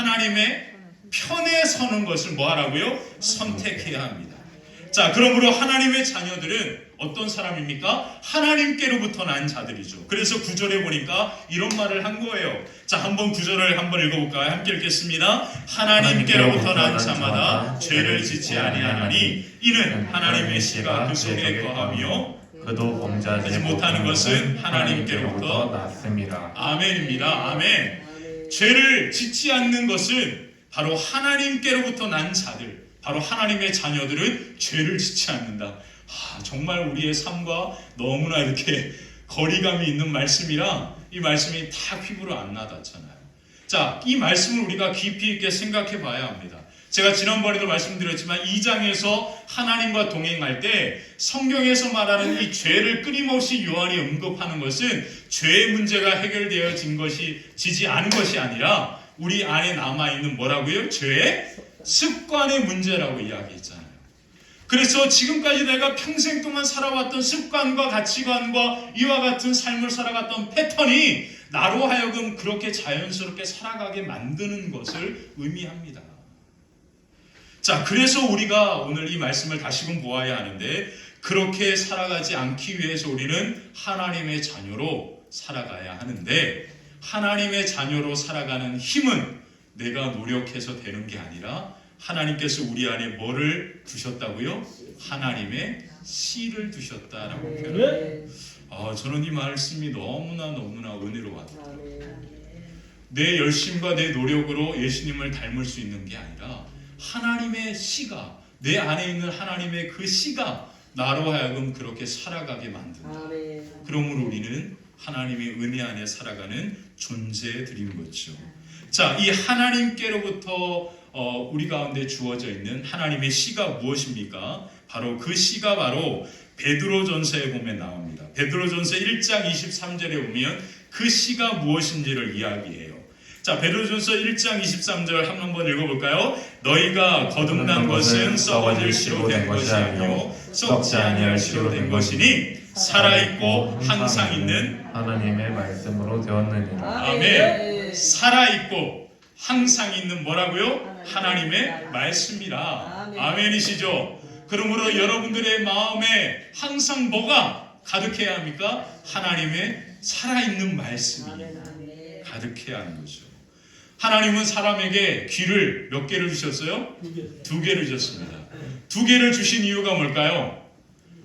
하나님의 편에 서는 것을 뭐 하라고요? 선택해야 합니다. 자, 그러므로 하나님의 자녀들은 어떤 사람입니까? 하나님께로부터 난 자들이죠. 그래서 9절에 보니까 이런 말을 한 거예요. 자, 한번 9절을 한번 읽어볼까요? 함께 읽겠습니다. 하나님께로부터 난 자마다 죄를 짓지 아니하나니 이는 하나님의 씨가 그 속에 거하며 그도 범죄하지 못하는 것은 하나님께로부터 났습니다. 아멘입니다. 아멘. 죄를 짓지 않는 것은 바로 하나님께로부터 난 자들, 바로 하나님의 자녀들은 죄를 짓지 않는다. 정말 우리의 삶과 너무나 이렇게 거리감이 있는 말씀이라 이 말씀이 다 피부로 안 와닿잖아요. 자, 이 말씀을 우리가 깊이 있게 생각해 봐야 합니다. 제가 지난번에도 말씀드렸지만 2장에서 하나님과 동행할 때 성경에서 말하는 이 죄를 끊임없이 요한이 언급하는 것은 죄의 문제가 해결되어진 것이 지지 않은 것이 아니라 우리 안에 남아있는 뭐라고요? 죄의 습관의 문제라고 이야기했잖아요. 그래서 지금까지 내가 평생 동안 살아왔던 습관과 가치관과 이와 같은 삶을 살아갔던 패턴이 나로 하여금 그렇게 자연스럽게 살아가게 만드는 것을 의미합니다. 자, 그래서 우리가 오늘 이 말씀을 다시금 보아야 하는데 그렇게 살아가지 않기 위해서 우리는 하나님의 자녀로 살아가야 하는데 하나님의 자녀로 살아가는 힘은 내가 노력해서 되는 게 아니라 하나님께서 우리 안에 뭐를 두셨다고요? 하나님의 씨를 두셨다라고 표현합니다. 저는 이 말씀이 너무나 은혜로웠어요. 내 열심과 내 노력으로 예수님을 닮을 수 있는 게 아니라 하나님의 씨가, 내 안에 있는 하나님의 그 씨가 나로 하여금 그렇게 살아가게 만든다. 그러므로 우리는 하나님의 은혜 안에 살아가는 존재들인 거죠. 자, 이 하나님께로부터 우리 가운데 주어져 있는 하나님의 씨가 무엇입니까? 바로 그 씨가 바로 베드로전서에 보면 나옵니다. 베드로전서 1장 23절에 보면 그 씨가 무엇인지를 이야기해요. 자, 베드로전서 1장 23절 한번 읽어볼까요? 너희가 거듭난 것은 썩어질 씨로 된 것이 아니요 썩지 아니할 씨로 된 것이니 살아있고 항상 있는 하나님의 말씀으로 되었느니라. 아멘. 살아있고 항상 있는 뭐라고요? 하나님의 말씀이라. 아멘이시죠? 그러므로 여러분들의 마음에 항상 뭐가 가득해야 합니까? 하나님의 살아있는 말씀이 가득해야 하는 거죠. 하나님은 사람에게 귀를 몇 개를 주셨어요? 2개를 주셨습니다. 2개를 주신 이유가 뭘까요?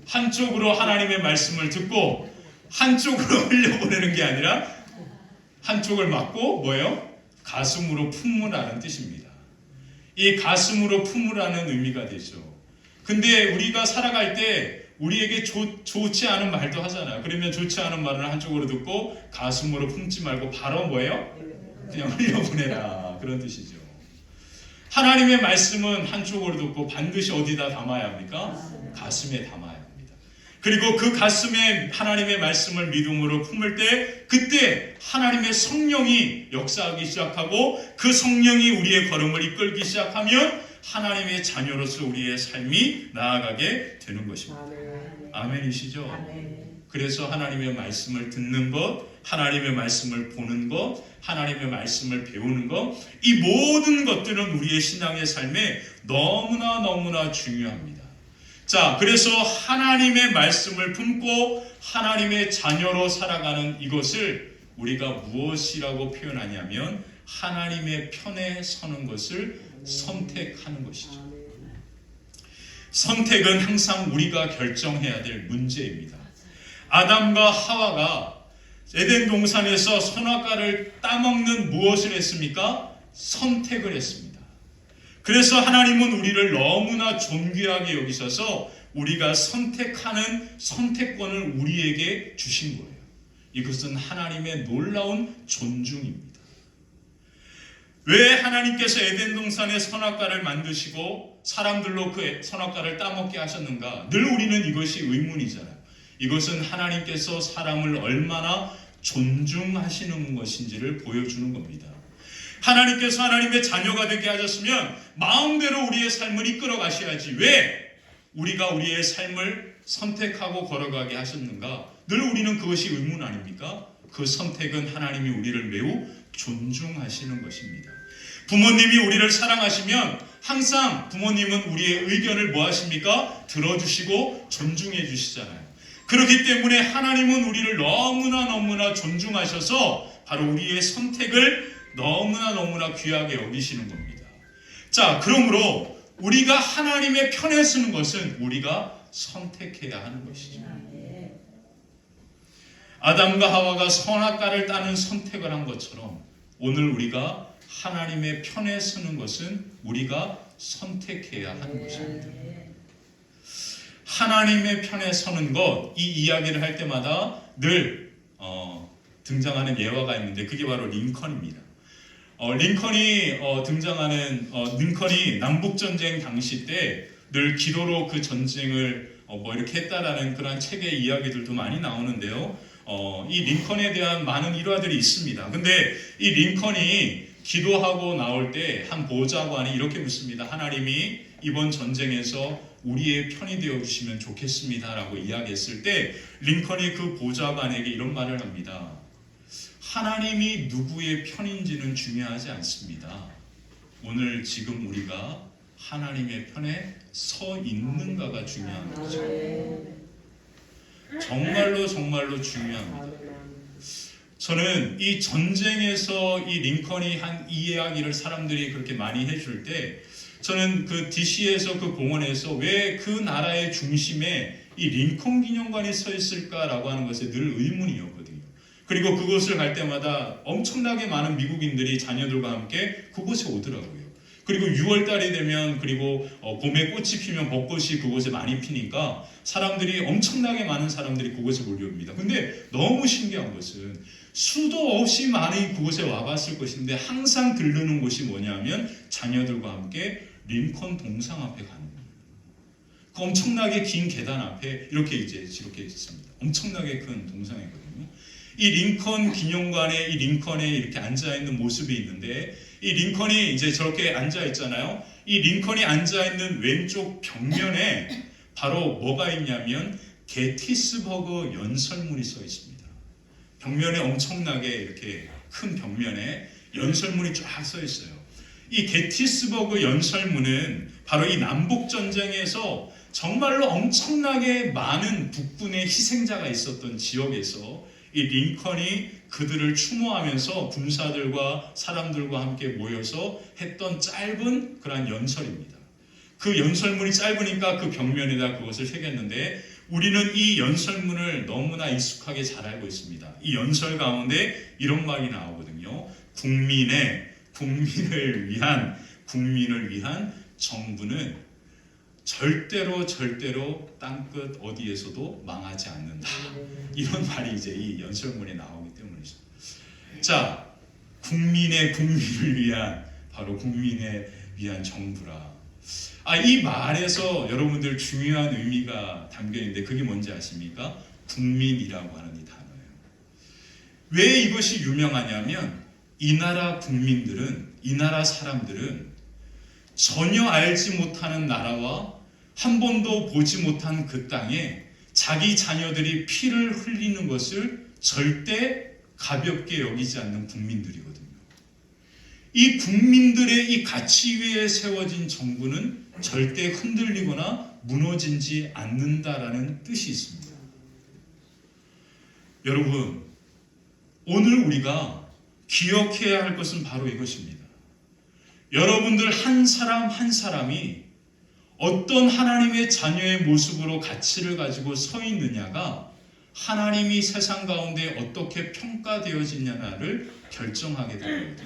한쪽으로 하나님의 말씀을 듣고 한쪽으로 흘려보내는 게 아니라 한쪽을 막고 뭐예요? 가슴으로 품으라는 뜻입니다. 이 가슴으로 품으라는 의미가 되죠. 근데 우리가 살아갈 때 우리에게 좋지 않은 말도 하잖아요. 그러면 좋지 않은 말을 한쪽으로 듣고 가슴으로 품지 말고 바로 뭐예요? 그냥 흘려보내라. 그런 뜻이죠. 하나님의 말씀은 한쪽으로 듣고 반드시 어디다 담아야 합니까? 가슴에 담아야 합니다. 그리고 그 가슴에 하나님의 말씀을 믿음으로 품을 때 그때 하나님의 성령이 역사하기 시작하고 그 성령이 우리의 걸음을 이끌기 시작하면 하나님의 자녀로서 우리의 삶이 나아가게 되는 것입니다. 아멘이시죠? 그래서 하나님의 말씀을 듣는 것, 하나님의 말씀을 보는 것, 하나님의 말씀을 배우는 것, 이 모든 것들은 우리의 신앙의 삶에 너무나 중요합니다. 자, 그래서 하나님의 말씀을 품고 하나님의 자녀로 살아가는 이것을 우리가 무엇이라고 표현하냐면 하나님의 편에 서는 것을 선택하는 것이죠. 선택은 항상 우리가 결정해야 될 문제입니다. 아담과 하와가 에덴 동산에서 선악과를 따먹는 무엇을 했습니까? 선택을 했습니다. 그래서 하나님은 우리를 너무나 존귀하게 여기셔서 우리가 선택하는 선택권을 우리에게 주신 거예요. 이것은 하나님의 놀라운 존중입니다. 왜 하나님께서 에덴 동산에 선악과를 만드시고 사람들로 그 선악과를 따먹게 하셨는가? 늘 우리는 이것이 의문이잖아요. 이것은 하나님께서 사람을 얼마나 존중하시는 것인지를 보여주는 겁니다. 하나님께서 하나님의 자녀가 되게 하셨으면 마음대로 우리의 삶을 이끌어 가셔야지 왜 우리가 우리의 삶을 선택하고 걸어가게 하셨는가? 늘 우리는 그것이 의문 아닙니까? 그 선택은 하나님이 우리를 매우 존중하시는 것입니다. 부모님이 우리를 사랑하시면 항상 부모님은 우리의 의견을 뭐 하십니까? 들어주시고 존중해 주시잖아요. 그렇기 때문에 하나님은 우리를 너무나 존중하셔서 바로 우리의 선택을 너무나 귀하게 여기시는 겁니다. 자, 그러므로 우리가 하나님의 편에 서는 것은 우리가 선택해야 하는 것이죠. 아담과 하와가 선악과를 따는 선택을 한 것처럼 오늘 우리가 하나님의 편에 서는 것은 우리가 선택해야 하는 것입니다. 하나님의 편에 서는 것, 이 이야기를 할 때마다 늘 등장하는 예화가 있는데 그게 바로 링컨입니다. 링컨이 등장하는 링컨이 남북전쟁 당시 때 늘 기도로 그 전쟁을 이렇게 했다라는 그런 책의 이야기들도 많이 나오는데요. 이 링컨에 대한 많은 일화들이 있습니다. 근데 이 링컨이 기도하고 나올 때 한 보좌관이 이렇게 묻습니다. 하나님이 이번 전쟁에서 우리의 편이 되어 주시면 좋겠습니다라고 이야기했을 때 링컨이 그 보좌관에게 이런 말을 합니다. 하나님이 누구의 편인지는 중요하지 않습니다. 오늘 지금 우리가 하나님의 편에 서 있는가가 중요한 거죠. 정말로 중요합니다. 저는 이 전쟁에서 이 링컨이 한 이 이야기를 사람들이 그렇게 많이 해줄 때 저는 그 DC에서 그 공원에서 왜 그 나라의 중심에 이 링컨 기념관이 서 있을까라고 하는 것에 늘 의문이었거든요. 그리고 그곳을 갈 때마다 엄청나게 많은 미국인들이 자녀들과 함께 그곳에 오더라고요. 그리고 6월달이 되면 그리고 봄에 꽃이 피면 벚꽃이 그곳에 많이 피니까 사람들이 엄청나게 많은 사람들이 그곳에 몰려옵니다. 근데 너무 신기한 것은 수도 없이 많이 그곳에 와봤을 것인데 항상 들르는 곳이 뭐냐면 자녀들과 함께 링컨 동상 앞에 가는 거예요. 그 엄청나게 긴 계단 앞에 이렇게 있습니다. 엄청나게 큰 동상이거든요. 이 링컨 기념관에 이 링컨에 이렇게 앉아 있는 모습이 있는데 이 링컨이 이제 저렇게 앉아 있잖아요. 이 링컨이 앉아 있는 왼쪽 벽면에 바로 뭐가 있냐면 게티스버그 연설문이 써 있습니다. 벽면에 엄청나게 이렇게 큰 벽면에 연설문이 쫙 써 있어요. 이 게티스버그 연설문은 바로 이 남북 전쟁에서 정말로 엄청나게 많은 북군의 희생자가 있었던 지역에서 이 링컨이 그들을 추모하면서 군사들과 사람들과 함께 모여서 했던 짧은 그런 연설입니다. 그 연설문이 짧으니까 그 벽면에다 그것을 새겼는데 우리는 이 연설문을 너무나 익숙하게 잘 알고 있습니다. 이 연설 가운데 이런 말이 나오거든요. 국민을 위한 정부는 절대로 땅끝 어디에서도 망하지 않는다. 이런 말이 이제 이 연설문에 나오기 때문이죠. 자, 국민을 위한 바로 국민에 위한 정부라. 이 말에서 여러분들 중요한 의미가 담겨 있는데 그게 뭔지 아십니까? 국민이라고 하는 이 단어예요. 왜 이것이 유명하냐면 이 나라 국민들은 이 나라 사람들은 전혀 알지 못하는 나라와 한 번도 보지 못한 그 땅에 자기 자녀들이 피를 흘리는 것을 절대 가볍게 여기지 않는 국민들이거든요. 이 국민들의 이 가치 위에 세워진 정부는 절대 흔들리거나 무너지지 않는다라는 뜻이 있습니다. 여러분, 오늘 우리가 기억해야 할 것은 바로 이것입니다. 여러분들 한 사람 한 사람이 어떤 하나님의 자녀의 모습으로 가치를 가지고 서 있느냐가 하나님이 세상 가운데 어떻게 평가되어지냐를 결정하게 됩니다.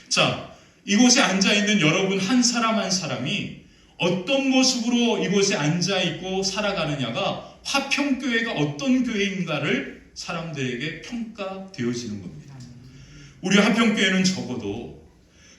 자, 이곳에 앉아있는 여러분 한 사람 한 사람이 어떤 모습으로 이곳에 앉아있고 살아가느냐가 화평교회가 어떤 교회인가를 사람들에게 평가되어지는 겁니다. 우리 화평교회는 적어도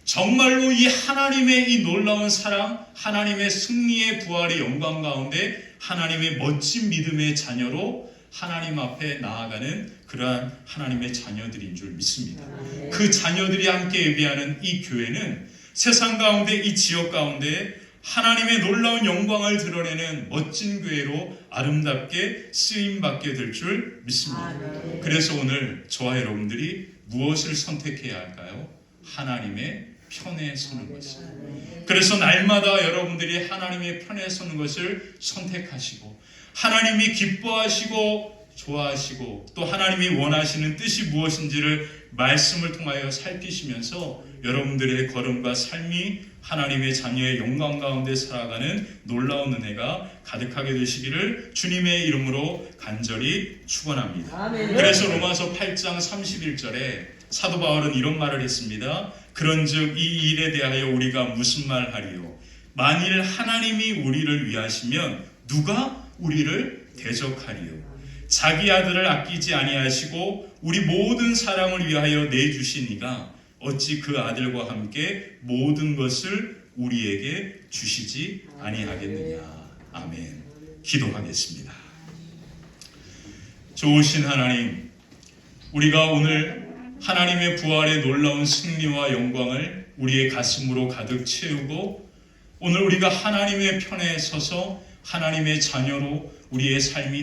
정말로 이 하나님의 이 놀라운 사랑, 하나님의 승리의 부활의 영광 가운데 하나님의 멋진 믿음의 자녀로 하나님 앞에 나아가는 그러한 하나님의 자녀들인 줄 믿습니다. 그 자녀들이 함께 예배하는 이 교회는 세상 가운데 이 지역 가운데 하나님의 놀라운 영광을 드러내는 멋진 교회로 아름답게 쓰임받게 될 줄 믿습니다. 그래서 오늘 저와 여러분들이 무엇을 선택해야 할까요? 하나님의 편에 서는 것입니다. 그래서 날마다 여러분들이 하나님의 편에 서는 것을 선택하시고 하나님이 기뻐하시고 좋아하시고 또 하나님이 원하시는 뜻이 무엇인지를 말씀을 통하여 살피시면서 여러분들의 걸음과 삶이 하나님의 자녀의 영광 가운데 살아가는 놀라운 은혜가 가득하게 되시기를 주님의 이름으로 간절히 축원합니다. 그래서 로마서 8장 31절에 사도 바울은 이런 말을 했습니다. 그런즉 이 일에 대하여 우리가 무슨 말하리요? 만일 하나님이 우리를 위하시면 누가 우리를 대적하리요? 자기 아들을 아끼지 아니하시고 우리 모든 사랑을 위하여 내주시니가 어찌 그 아들과 함께 모든 것을 우리에게 주시지 아니하겠느냐. 아멘. 기도하겠습니다. 좋으신 하나님, 우리가 오늘 하나님의 부활의 놀라운 승리와 영광을 우리의 가슴으로 가득 채우고 오늘 우리가 하나님의 편에 서서 하나님의 자녀로 우리의 삶이